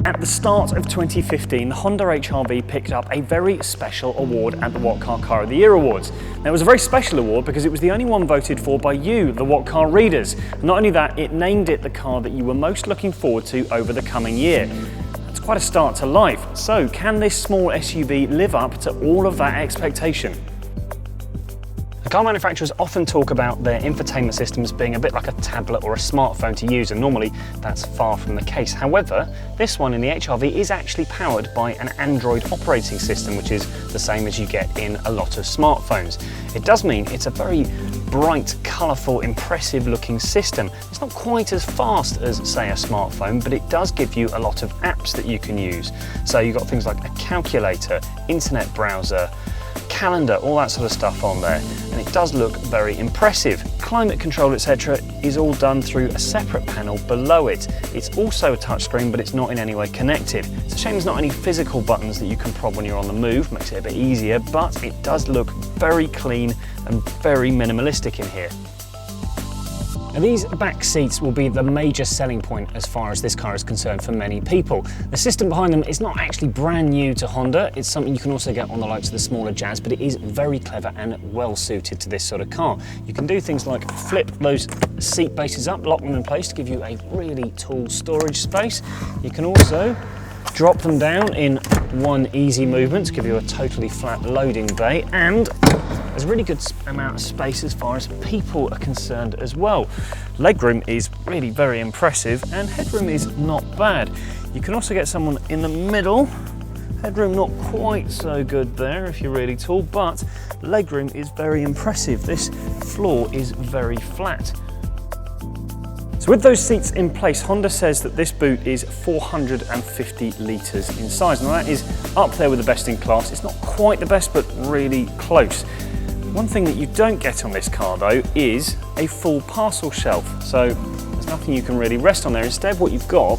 At the start of 2015, the Honda HR-V picked up a very special award at the What Car of the Year Awards. Now, it was a very special award because it was the only one voted for by you, the What Car readers. And not only that, it named it the car that you were most looking forward to over the coming year. That's quite a start to life. So, can this small SUV live up to all of that expectation? Car manufacturers often talk about their infotainment systems being a bit like a tablet or a smartphone to use, and normally that's far from the case. However, this one in the HR-V is actually powered by an Android operating system, which is the same as you get in a lot of smartphones. It does mean it's a very bright, colourful, impressive looking system. It's not quite as fast as, say, a smartphone, but it does give you a lot of apps that you can use. So you've got things like a calculator, internet browser, calendar, all that sort of stuff on there, and it does look very impressive. Climate control, etc. is all done through a separate panel below it. It's also a touchscreen, but it's not in any way connected. It's a shame there's not any physical buttons that you can prod when you're on the move, makes it a bit easier, but it does look very clean and very minimalistic in here. Now, these back seats will be the major selling point as far as this car is concerned for many people. The system behind them is not actually brand new to Honda. It's something you can also get on the likes of the smaller Jazz, but it is very clever and well suited to this sort of car. You can do things like flip those seat bases up, lock them in place to give you a really tall storage space. You can also drop them down in one easy movement to give you a totally flat loading bay, and there's a really good amount of space as far as people are concerned as well. Legroom is really very impressive and headroom is not bad. You can also get someone in the middle. Headroom not quite so good there if you're really tall, but legroom is very impressive. This floor is very flat. So with those seats in place, Honda says that this boot is 450 litres in size. Now that is up there with the best in class. It's not quite the best, but really close. One thing that you don't get on this car though is a full parcel shelf. So there's nothing you can really rest on there. Instead, what you've got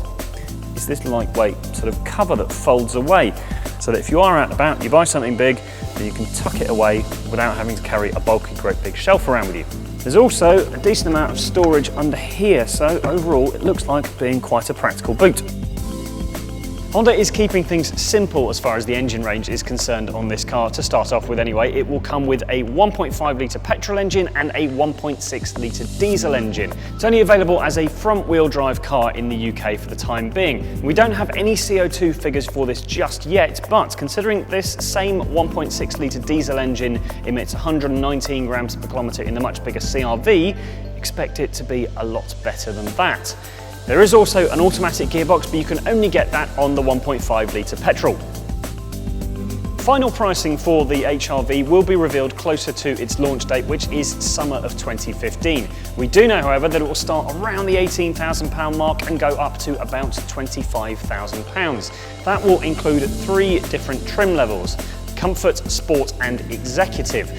is this lightweight sort of cover that folds away, so that if you are out and about, you buy something big, then you can tuck it away without having to carry a bulky, great big shelf around with you. There's also a decent amount of storage under here, so overall it looks like being quite a practical boot. Honda is keeping things simple as far as the engine range is concerned on this car. To start off with anyway, it will come with a 1.5 litre petrol engine and a 1.6 litre diesel engine. It's only available as a front wheel drive car in the UK for the time being. We don't have any CO2 figures for this just yet, but considering this same 1.6 litre diesel engine emits 119 grams per kilometre in the much bigger CR-V, expect it to be a lot better than that. There is also an automatic gearbox, but you can only get that on the 1.5 litre petrol. Final pricing for the HR-V will be revealed closer to its launch date, which is summer of 2015. We do know, however, that it will start around the £18,000 mark and go up to about £25,000. That will include 3 different trim levels: Comfort, Sport and Executive.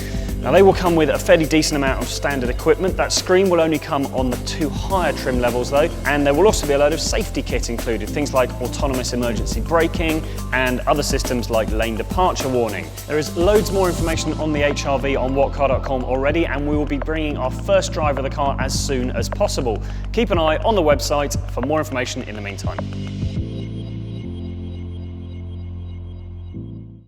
Now they will come with a fairly decent amount of standard equipment. That screen will only come on the 2 higher trim levels though, and there will also be a load of safety kit included, things like autonomous emergency braking and other systems like lane departure warning. There is loads more information on the HR-V on whatcar.com already, and we will be bringing our first drive of the car as soon as possible. Keep an eye on the website for more information in the meantime.